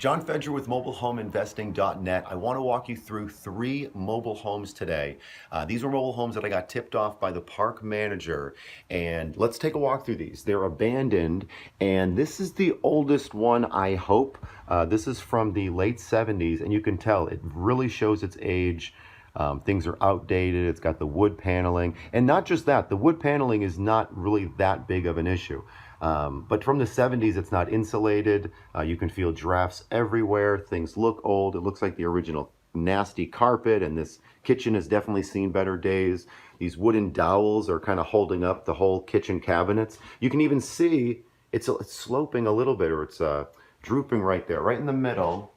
John Fedro with mobilehomeinvesting.net. I want to walk you through 3 mobile homes today. These were mobile homes that I got tipped off by the park manager, and let's take a walk through these. They're abandoned, and this is the oldest one, I hope. This is from the late 70s, and you can tell it really shows its age. Things are outdated. It's got the wood paneling, and not just that, the wood paneling is not really that big of an issue. But from the 70s, it's not insulated. You can feel drafts everywhere. Things look old. It looks like the original nasty carpet, and this kitchen has definitely seen better days. These wooden dowels are kind of holding up the whole kitchen cabinets. You can even see it's sloping a little bit, or it's drooping right there, right in the middle.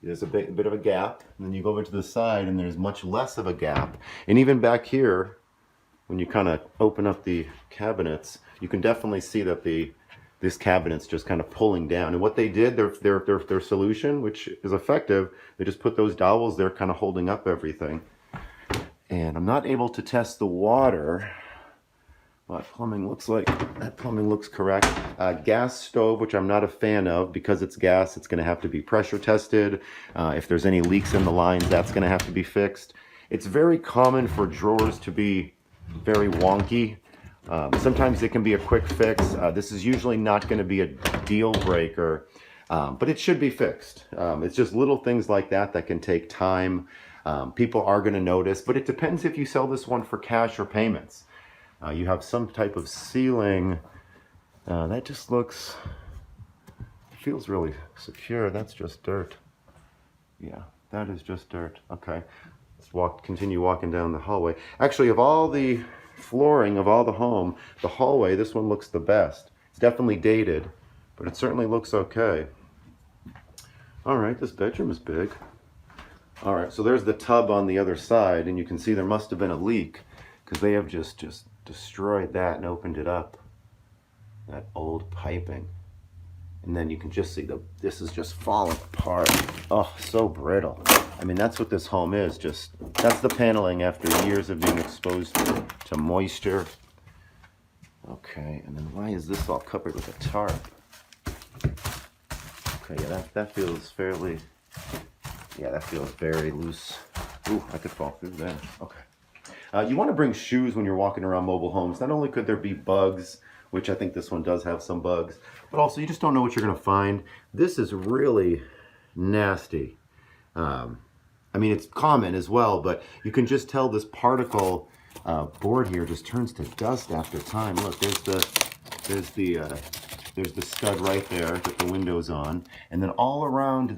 There's a bit of a gap, and then you go over to the side, and there's much less of a gap. And even back here, when you kind of open up the cabinets, you can definitely see that this cabinet's just kind of pulling down. And what they did, their solution, which is effective, they just put those dowels there kind of holding up everything. And I'm not able to test the water. What plumbing looks like, that plumbing looks correct. Gas stove, which I'm not a fan of because it's gas, it's gonna have to be pressure tested. If there's any leaks in the lines, that's gonna have to be fixed. It's very common for drawers to be very wonky. Sometimes it can be a quick fix. This is usually not going to be a deal breaker, but it should be fixed. It's just little things like that that can take time. People are going to notice, but it depends if you sell this one for cash or payments. You have some type of ceiling. That just feels really secure. That's just dirt. Yeah, that is just dirt. Okay. Let's continue walking down the hallway. Actually, of all the flooring of all the hallway, this one looks the best. It's definitely dated, but it certainly looks okay. All right, this bedroom is big. All right, so there's the tub on the other side, and you can see there must have been a leak because they have just destroyed that and opened it up. That old piping. And then you can just see this is just falling apart. Oh, so brittle. I mean, that's what this home is. That's the paneling after years of being exposed to moisture. Okay, and then why is this all covered with a tarp? Okay, yeah, that feels fairly, yeah, that feels very loose. Ooh, I could fall through there. Okay. You want to bring shoes when you're walking around mobile homes. Not only could there be bugs, which I think this one does have some bugs, but also you just don't know what you're going to find. This is really nasty. I mean, it's common as well, but you can just tell this particle board here just turns to dust after time. Look, there's the stud right there that the window's on, and then all around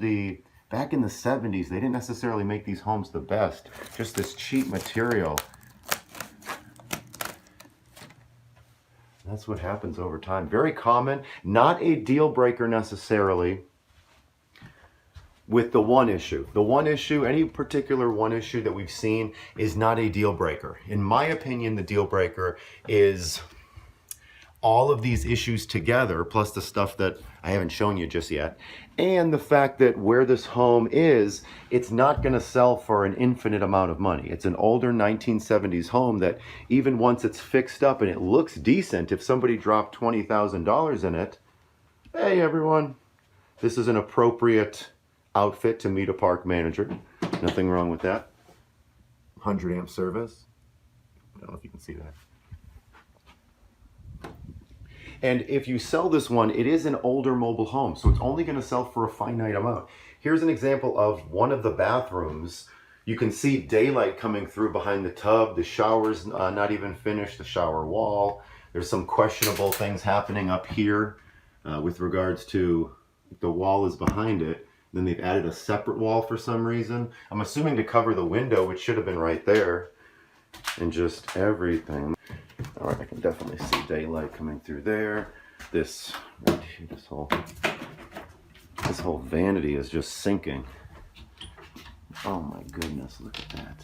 back in the 70s, they didn't necessarily make these homes the best. Just this cheap material. That's what happens over time. Very common, not a deal breaker necessarily with the one issue. The one issue, any particular one issue that we've seen is not a deal breaker. In my opinion, the deal breaker is all of these issues together, plus the stuff that I haven't shown you just yet, and the fact that where this home is, it's not going to sell for an infinite amount of money. It's an older 1970s home that even once it's fixed up and it looks decent, if somebody dropped $20,000 in it, hey everyone, this is an appropriate outfit to meet a park manager. Nothing wrong with that. 100 amp service. I don't know if you can see that. And if you sell this one, it is an older mobile home, so it's only going to sell for a finite amount. Here's an example of one of the bathrooms. You can see daylight coming through behind the tub. The shower's not even finished, the shower wall. There's some questionable things happening up here with regards to the wall is behind it. Then they've added a separate wall for some reason. I'm assuming to cover the window, which should have been right there. And just everything. All right, I can definitely see daylight coming through there. This whole vanity is just sinking. Oh my goodness, look at that.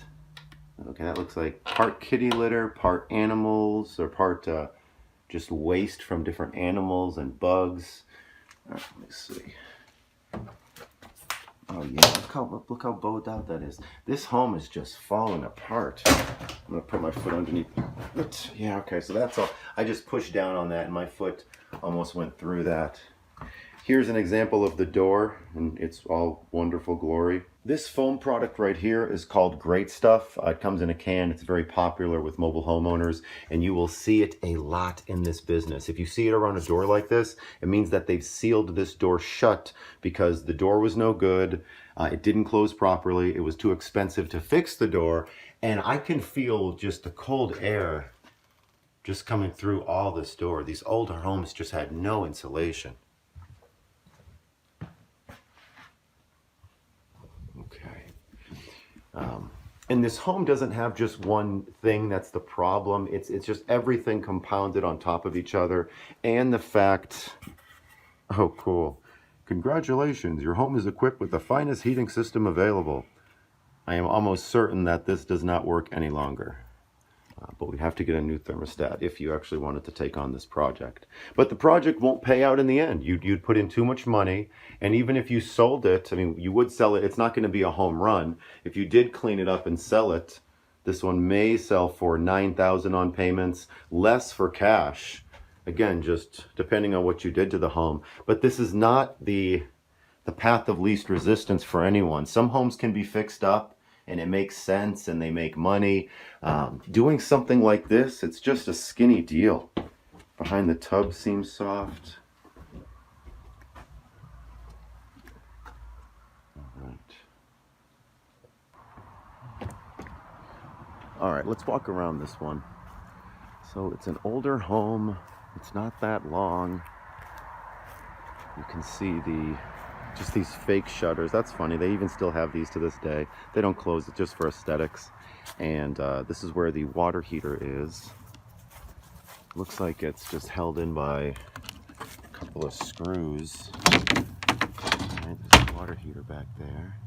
Okay, that looks like part kitty litter, part animals, or part just waste from different animals and bugs. All right, let me see. Oh yeah, look how bowed out that is. This home is just falling apart. I'm gonna put my foot underneath it. Yeah, okay, so that's all. I just pushed down on that and my foot almost went through that. Here's an example of the door in its all wonderful glory. This foam product right here is called Great Stuff. It comes in a can. It's very popular with mobile homeowners, and you will see it a lot in this business. If you see it around a door like this, it means that they've sealed this door shut because the door was no good. It didn't close properly. It was too expensive to fix the door, and I can feel just the cold air just coming through all this door. These older homes just had no insulation. And this home doesn't have just one thing that's the problem. It's just everything compounded on top of each other. And the fact, oh cool, congratulations, your home is equipped with the finest heating system available. I am almost certain that this does not work any longer. But we have to get a new thermostat if you actually wanted to take on this project. But the project won't pay out in the end. You'd put in too much money, and even if you sold it, I mean, you would sell it. It's not going to be a home run. If you did clean it up and sell it, this one may sell for $9,000 on payments, less for cash. Again, just depending on what you did to the home. But this is not the path of least resistance for anyone. Some homes can be fixed up, and it makes sense and they make money. Doing something like this, it's just a skinny deal. Behind the tub seems soft. All right, let's walk around this one. So it's an older home. It's not that long. You can see just these fake shutters. That's funny. They even still have these to this day. They don't close it just for aesthetics. And this is where the water heater is. Looks like it's just held in by a couple of screws. All right, there's a water heater back there.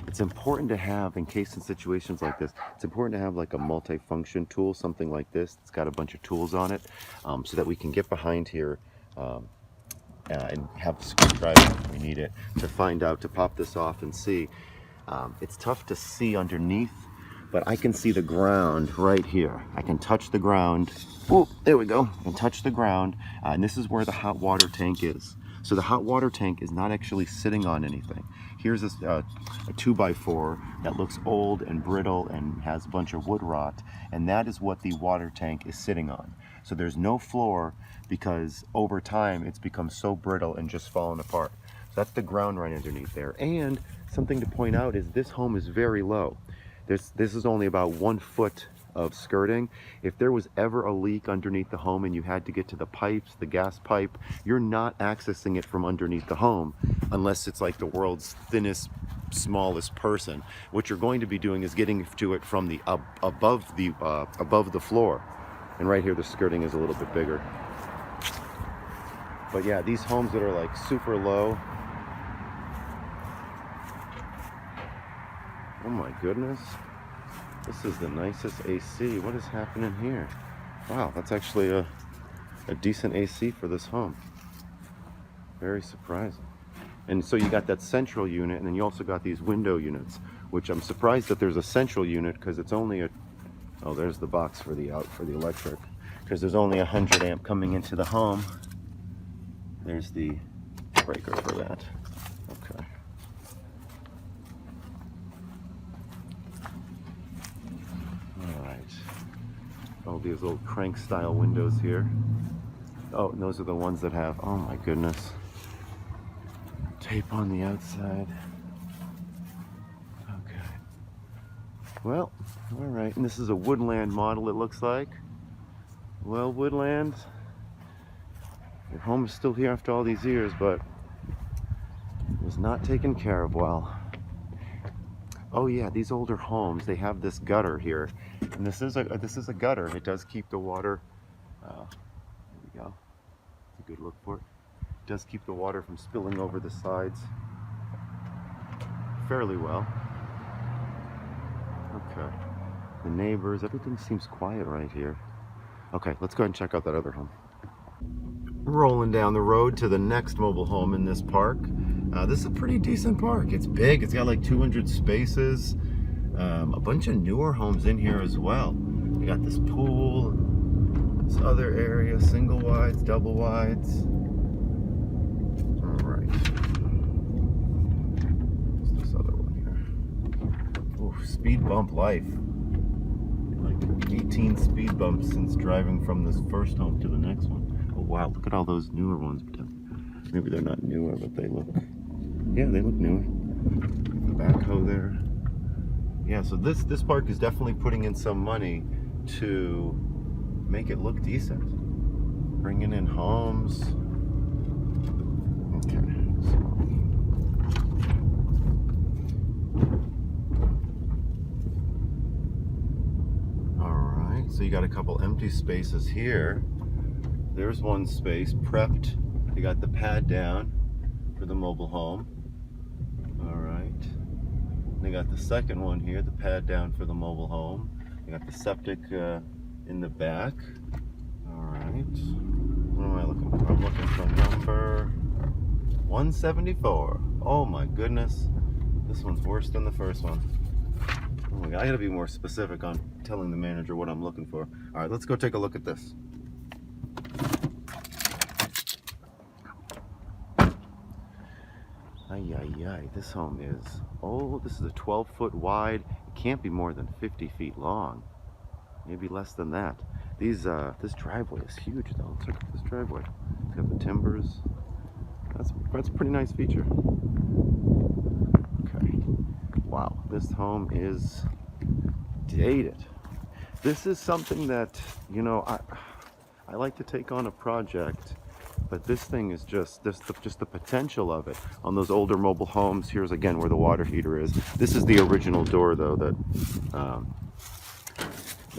It's important to have, in case in situations like this, it's important to have like a multi-function tool, something like this. It's got a bunch of tools on it, so that we can get behind here and have a screwdriver if we need it to pop this off and see. It's tough to see underneath, but I can see the ground right here. I can touch the ground. Oh, there we go. I can touch the ground, and this is where the hot water tank is. So the hot water tank is not actually sitting on anything. Here's a 2x4 that looks old and brittle and has a bunch of wood rot, and that is what the water tank is sitting on. So there's no floor because over time it's become so brittle and just fallen apart. So that's the ground right underneath there. And something to point out is this home is very low. This is only about 1 foot of skirting. If there was ever a leak underneath the home and you had to get to the pipes, the gas pipe, you're not accessing it from underneath the home unless it's like the world's thinnest, smallest person. What you're going to be doing is getting to it from the above the floor. And right here the skirting is a little bit bigger. But yeah, these homes that are like super low, oh my goodness, this is the nicest AC. What is happening here? Wow, that's actually a decent AC for this home. Very surprising. And so you got that central unit, and then you also got these window units, which I'm surprised that there's a central unit because it's only oh, there's the box for the electric, because there's only 100 amp coming into the home. There's the breaker for that. Okay. All right. Oh, these little crank style windows here. Oh, and those are the ones that have, oh my goodness, tape on the outside. Okay. Well, all right. And this is a Woodland model, it looks like. Well, Woodland, your home is still here after all these years, but it was not taken care of well. Oh yeah, these older homes, they have this gutter here, and this is a gutter. It does keep the water. There we go. It's a good look for it. It does keep the water from spilling over the sides fairly well. Okay. The neighbors, everything seems quiet right here. Okay, let's go ahead and check out that other home. Rolling down the road to the next mobile home in this park. This is a pretty decent park. It's big. It's got like 200 spaces. A bunch of newer homes in here as well. We got this pool, this other area, single wides, double wides. speed bump life. Like 18 speed bumps since driving from this first home to the next one. Oh wow, look at all those newer ones. Maybe they're not newer, but they look, yeah, they look newer. The backhoe there. Yeah, so this park is definitely putting in some money to make it look decent. Bringing in homes. Okay. Alright, so you got a couple empty spaces here. There's one space prepped. You got the pad down for the mobile home. Alright. They got the second one here, the pad down for the mobile home. You got the septic in the back. Alright. What am I looking for? I'm looking for number 174. Oh my goodness. This one's worse than the first one. Oh my God, I gotta be more specific on telling the manager what I'm looking for. Alright, let's go take a look at this. Ay, ay, ay, this home is, oh, this is a 12-foot wide. It can't be more than 50 feet long. Maybe less than that. These, this driveway is huge though. Let's look at this driveway. It's got the timbers. That's a pretty nice feature. Okay. Wow, this home is dated. This is something that, you know, I like to take on a project, but this thing is just the potential of it on those older mobile homes. Here's again where the water heater is. This is the original door though that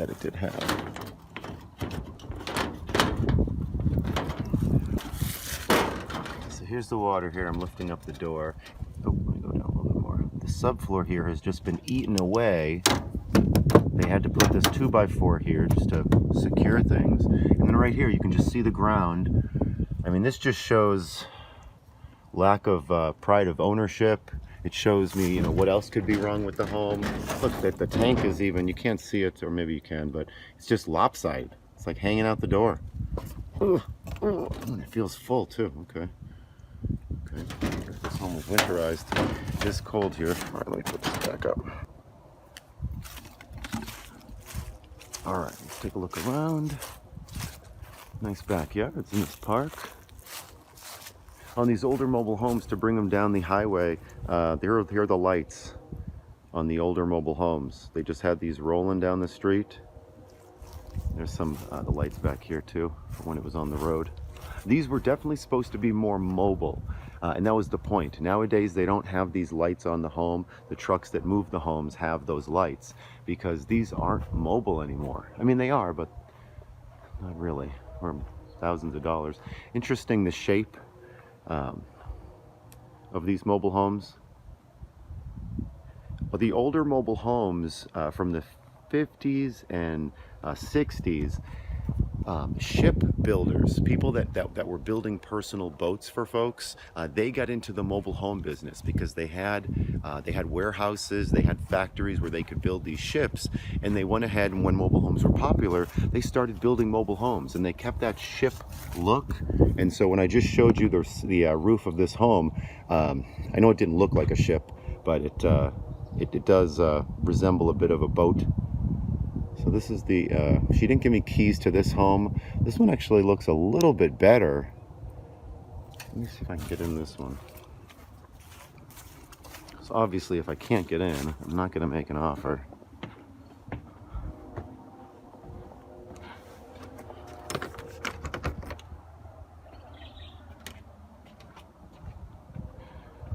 it did have. So here's the water here. I'm lifting up the door. Oh, let me go down a little bit more. The subfloor here has just been eaten away. They had to put this 2x4 here just to secure things. And then right here you can just see the ground. I mean, this just shows lack of pride of ownership. It shows me, you know, what else could be wrong with the home. Look, the tank is even, you can't see it, or maybe you can, but it's just lopsided. It's like hanging out the door. Ugh. And it feels full too. Okay. Okay. This home was winterized. It's cold here. All right, let me put this back up. All right, let's take a look around. Nice backyards in this park. On these older mobile homes, to bring them down the highway, here are the lights on the older mobile homes. They just had these rolling down the street. There's some the lights back here too, for when it was on the road. These were definitely supposed to be more mobile, and that was the point. Nowadays, they don't have these lights on the home. The trucks that move the homes have those lights because these aren't mobile anymore. I mean, they are, but not really. Or thousands of dollars. Interesting, the shape of these mobile homes. Well, the older mobile homes from the 50s and 60s, shipbuilders, people that were building personal boats for folks, they got into the mobile home business because they had warehouses, they had factories where they could build these ships, and they went ahead, and when mobile homes were popular, they started building mobile homes, and they kept that ship look. And so when I just showed you the roof of this home, I know it didn't look like a ship, but it does resemble a bit of a boat. So this is the, she didn't give me keys to this home. This one actually looks a little bit better. Let me see if I can get in this one. So obviously if I can't get in, I'm not going to make an offer.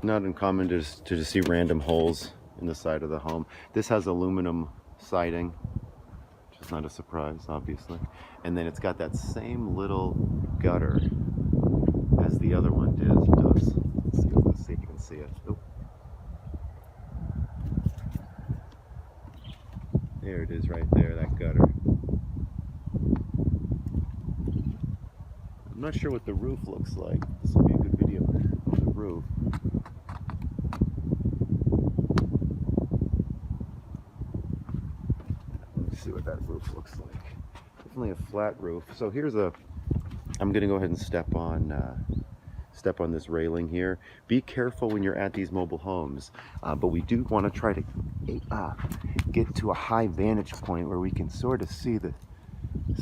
Not uncommon to just see random holes in the side of the home. This has aluminum siding. It's not a surprise, obviously. And then it's got that same little gutter as the other one does. Let's see if you can see it. Oop. There it is right there, that gutter. I'm not sure what the roof looks like. This will be a good video of the roof. See what that roof looks like. Definitely a flat roof. So here's I'm gonna go ahead and step on step on this railing here. Be careful when you're at these mobile homes, but we do want to try to get to a high vantage point where we can sort of see the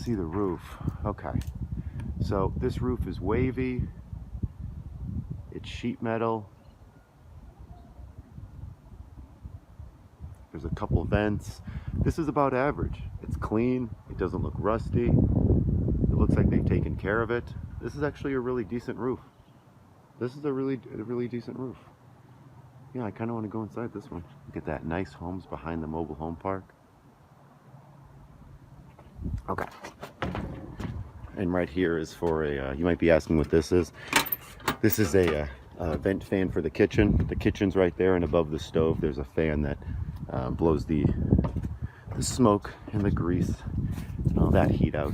roof. Okay, so this roof is wavy. It's sheet metal. There's a couple vents. This is about average. It's clean. It doesn't look rusty. It looks like they've taken care of it. This is actually a really decent roof. This is a really decent roof. Yeah, I kind of want to go inside this one. Look at that, nice homes behind the mobile home park. Okay. And right here is for a, you might be asking what this is. This is a vent fan for the kitchen. The kitchen's right there, and above the stove there's a fan that blows the smoke and the grease and all that heat out.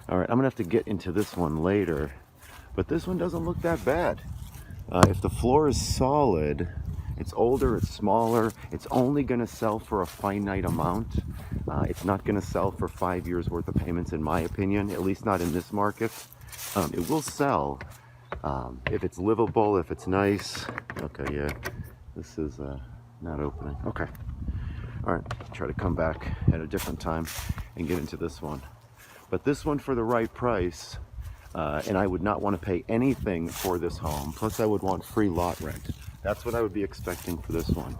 All right, I'm gonna have to get into this one later, but this one doesn't look that bad. If the floor is solid, it's older, it's smaller, it's only gonna sell for a finite amount. It's not gonna sell for 5 years worth of payments, in my opinion, at least not in this market. It will sell if it's livable, if it's nice. Okay, yeah, this is not opening. Okay, all right, try to come back at a different time and get into this one. But this one, for the right price, and I would not want to pay anything for this home, plus I would want free lot rent. That's what I would be expecting for this one.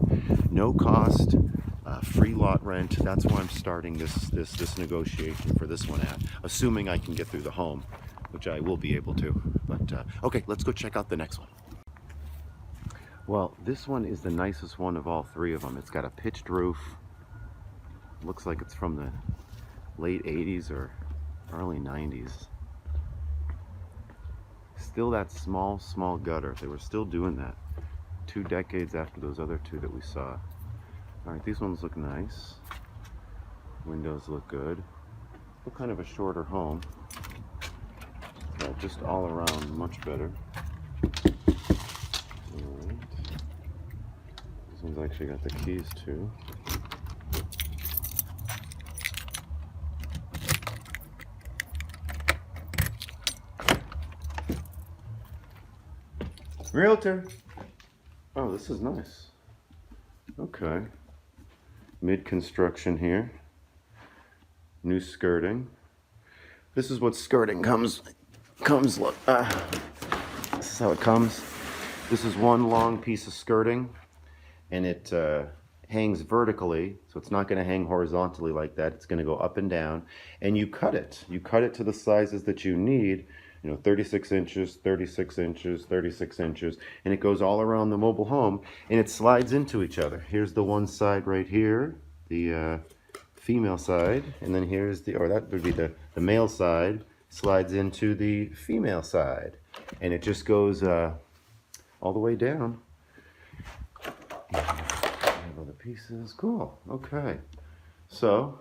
No cost, free lot rent. That's why I'm starting this negotiation for this one at, assuming I can get through the home, which I will be able to. But okay, let's go check out the next one. Well, this one is the nicest one of all three of them. It's got a pitched roof. Looks like it's from the late 80s or early 90s. Still that small gutter. They were still doing that 2 decades after those other two that we saw. All right, these ones look nice. Windows look good. Still kind of a shorter home, but just all around much better. All right. This one's actually got the keys too. Realtor. Oh, this is nice. Okay. Mid-construction here. New skirting. This is what skirting comes look. This is how it comes. This is one long piece of skirting, and it hangs vertically, so it's not going to hang horizontally like that. It's going to go up and down, and you cut it. You cut it to the sizes that you need. 36 inches, 36 inches, 36 inches, and it goes all around the mobile home, and it slides into each other. Here's the one side right here, the female side, and then here's that would be the male side, slides into the female side, and it just goes all the way down. I have other pieces. Cool. Okay. So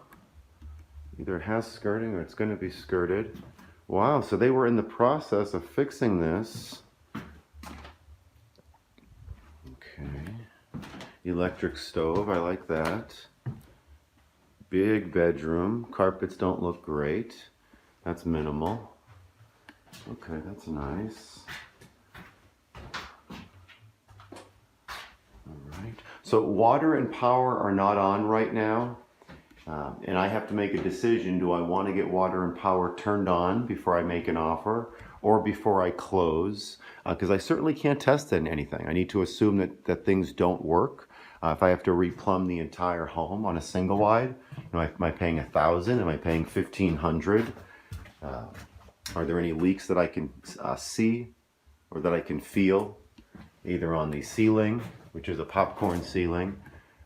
either it has skirting or it's going to be skirted. Wow, so they were in the process of fixing this. Okay. Electric stove, I like that. Big bedroom. Carpets don't look great. That's minimal. Okay, that's nice. All right. So water and power are not on right now. And I have to make a decision. Do I want to get water and power turned on before I make an offer or before I close? Because I certainly can't test anything. I need to assume that things don't work. If I have to replumb the entire home on a single wide, am I paying $1,000? Am I paying $1,500? Are there any leaks that I can see or that I can feel, either on the ceiling, which is a popcorn ceiling,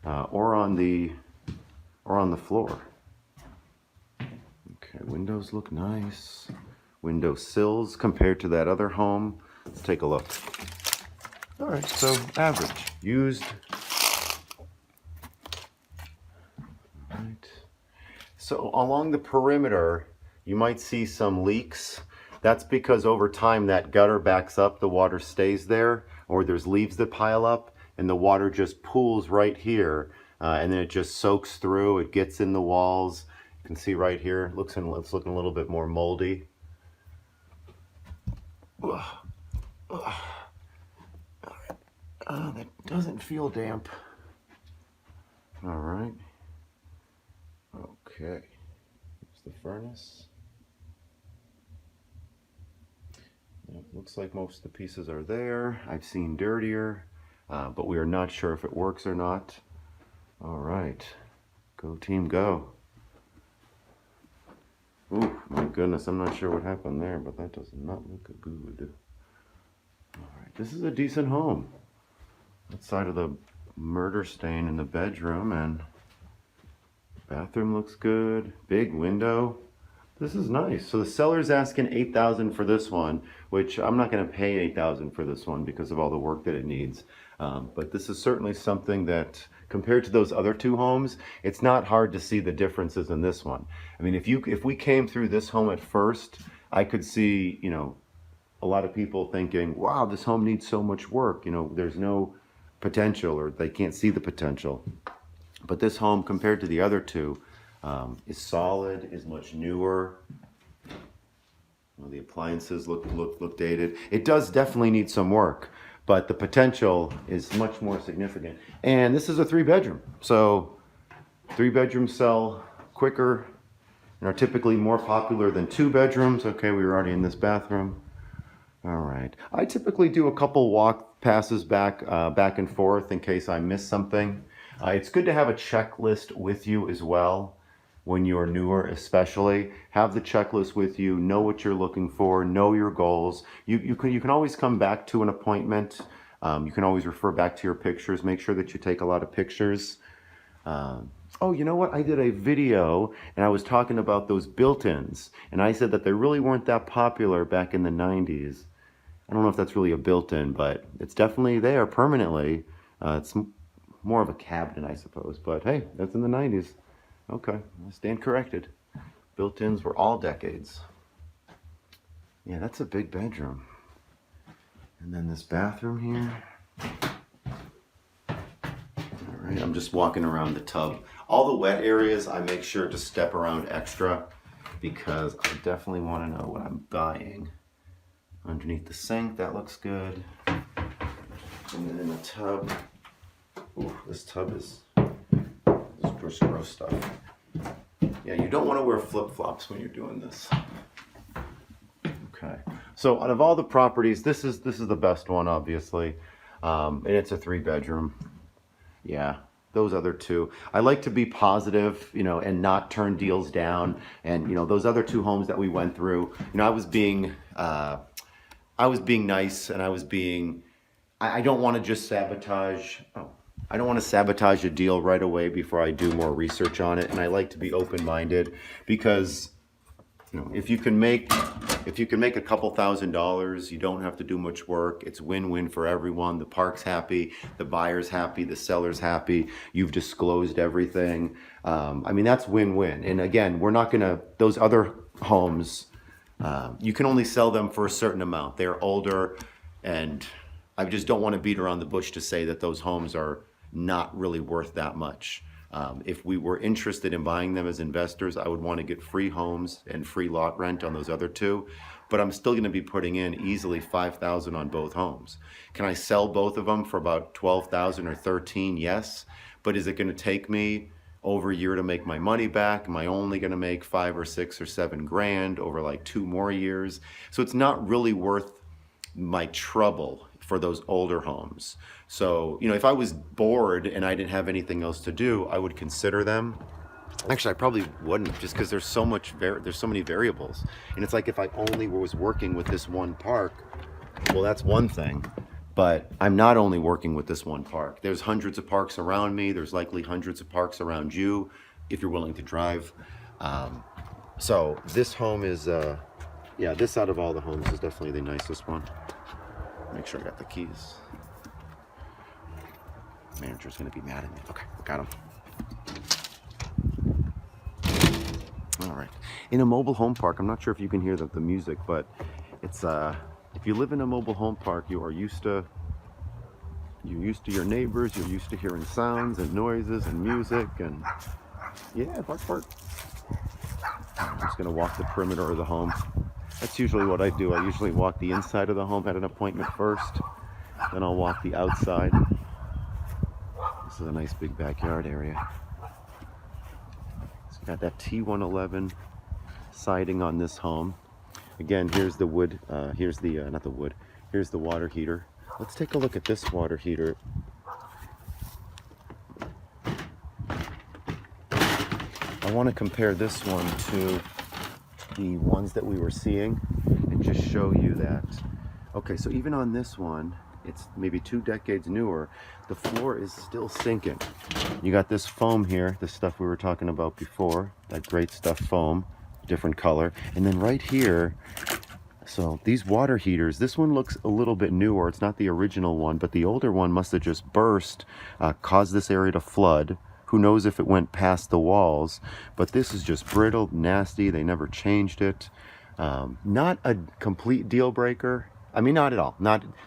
or on the floor? Okay, windows look nice. Window sills compared to that other home. Let's take a look. All right, so average. Used. All right. So along the perimeter, you might see some leaks. That's because over time that gutter backs up, the water stays there, or there's leaves that pile up, and the water just pools right here. And then it just soaks through, it gets in the walls. You can see right here, it's looking a little bit more moldy. Ugh. Ugh. That doesn't feel damp. All right. Okay. Here's the furnace. It looks like most of the pieces are there. I've seen dirtier, but we are not sure if it works or not. All right. Go team, go. Oh my goodness, I'm not sure what happened there, but that does not look good. All right, this is a decent home. Outside of the murder stain in the bedroom, and bathroom looks good. Big window. This is nice. So the seller's asking $8,000 for this one, which I'm not going to pay $8,000 for this one because of all the work that it needs. But this is certainly something that, compared to those other two homes, it's not hard to see the differences in this one. I mean, if we came through this home at first, I could see, you know, a lot of people thinking, wow, this home needs so much work. You know, there's no potential, or they can't see the potential. But this home, compared to the other two, is solid, is much newer. Well, the appliances look dated. It does definitely need some work, but the potential is much more significant. And this is a 3-bedroom, so 3-bedrooms sell quicker and are typically more popular than 2 bedrooms. Okay, we were already in this bathroom. All right. I typically do a couple walk passes back and forth in case I miss something. It's good to have a checklist with you as well. When you're newer, especially, have the checklist with you, know what you're looking for, know your goals. You can always come back to an appointment. You can always refer back to your pictures. Make sure that you take a lot of pictures. Oh, you know what? I did a video and I was talking about those built-ins, and I said that they really weren't that popular back in the 90s. I don't know if that's really a built-in, but it's definitely there permanently. It's more of a cabinet, I suppose, but hey, that's in the 90s. Okay, I stand corrected. Built-ins were all decades. Yeah, that's a big bedroom. And then this bathroom here. All right, I'm just walking around the tub. All the wet areas, I make sure to step around extra because I definitely want to know what I'm buying. Underneath the sink, that looks good. And then in the tub, ooh, this tub is gross stuff. Yeah, you don't want to wear flip-flops when you're doing this. Okay, so out of all the properties, this is the best one, obviously, and it's a 3-bedroom. Yeah, those other two. I like to be positive, you know, and not turn deals down. And you know, those other 2 homes that we went through, you know, I was being nice, and I don't want to just sabotage. I don't want to sabotage a deal right away before I do more research on it, and I like to be open-minded because, you know, if you can make a couple $1,000s, you don't have to do much work. It's win-win for everyone. The park's happy, the buyer's happy, the seller's happy. You've disclosed everything. I mean, that's win-win. And again, we're not gonna, those other homes, you can only sell them for a certain amount. They're older, and I just don't want to beat around the bush to say that those homes are not really worth that much. If we were interested in buying them as investors, I would want to get free homes and free lot rent on those other 2, but I'm still going to be putting in easily $5,000 on both homes. Can I sell both of them for about $12,000 or $13,000? Yes, but is it going to take me over a year to make my money back? Am I only going to make 5 or 6 or 7 grand over like 2 more years? So it's not really worth my trouble for those older homes. So, you know, if I was bored and I didn't have anything else to do, I would consider them. Actually, I probably wouldn't, just because there's so many variables. And it's like, if I only was working with this one park, well, that's one thing. But I'm not only working with this one park. There's hundreds of parks around me. There's likely hundreds of parks around you, if you're willing to drive. So this home is, yeah, this out of all the homes is definitely the nicest one. Make sure I got the keys. Manager's gonna be mad at me. Okay, got him. All right. In a mobile home park, I'm not sure if you can hear the music, but it's if you live in a mobile home park, you're used to your neighbors. You're used to hearing sounds and noises and music, and yeah, bark. I'm just gonna walk the perimeter of the home. That's usually what I do. I usually walk the inside of the home at an appointment first, Then I'll walk the outside. This is a nice big backyard area. It's got that T111 siding on this home. Again, here's the wood, here's the, not the wood, here's the water heater. Let's take a look at this water heater. I want to compare this one to the ones that we were seeing and just show you that. Okay, so even on this one, it's maybe 2 decades newer, the floor is still sinking. You got this foam here, the stuff we were talking about before, that great stuff foam, different color. And then right here, so these water heaters, this one looks a little bit newer. It's not the original one, but the older one must have just burst, caused this area to flood. Who knows if it went past the walls, but this is just brittle, nasty. They never changed it. Not a complete deal breaker. I mean, not at all.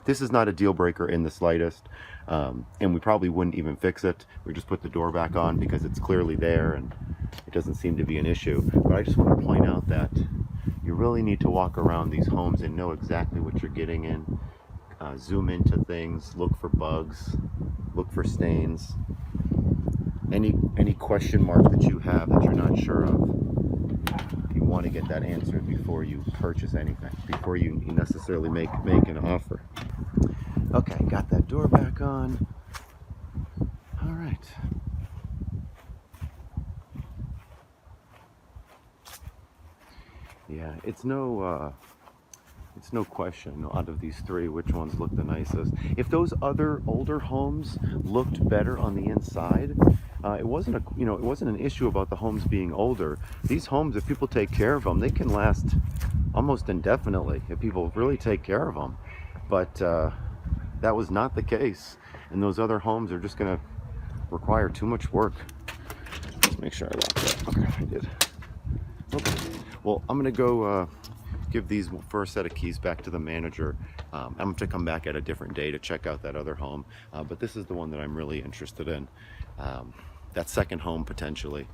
This is not a deal breaker in the slightest. And we probably wouldn't even fix it. We just put the door back on because it's clearly there and it doesn't seem to be an issue. But I just want to point out that you really need to walk around these homes and know exactly what you're getting in. Zoom into things, look for bugs, look for stains. Any question mark that you have that you're not sure of, you want to get that answered before you purchase anything, before you necessarily make an offer. Okay, got that door back on. All right. Yeah, it's no question out of these 3 which ones look the nicest. If those other older homes looked better on the inside, it wasn't an issue about the homes being older. These homes, if people take care of them, they can last almost indefinitely if people really take care of them. But that was not the case, and those other homes are just going to require too much work. Let's make sure I locked that. Okay, I did. Okay. Well, I'm going to go give these first set of keys back to the manager. I'm going to come back at a different day to check out that other home, but this is the one that I'm really interested in. That second home potentially.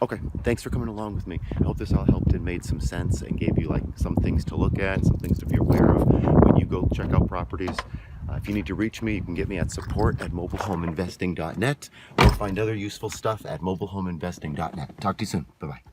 Okay, thanks for coming along with me. I hope this all helped and made some sense and gave you like some things to look at, some things to be aware of when you go check out properties. If you need to reach me, you can get me at support@mobilehomeinvesting.net or find other useful stuff at mobilehomeinvesting.net. Talk to you soon. Bye-bye.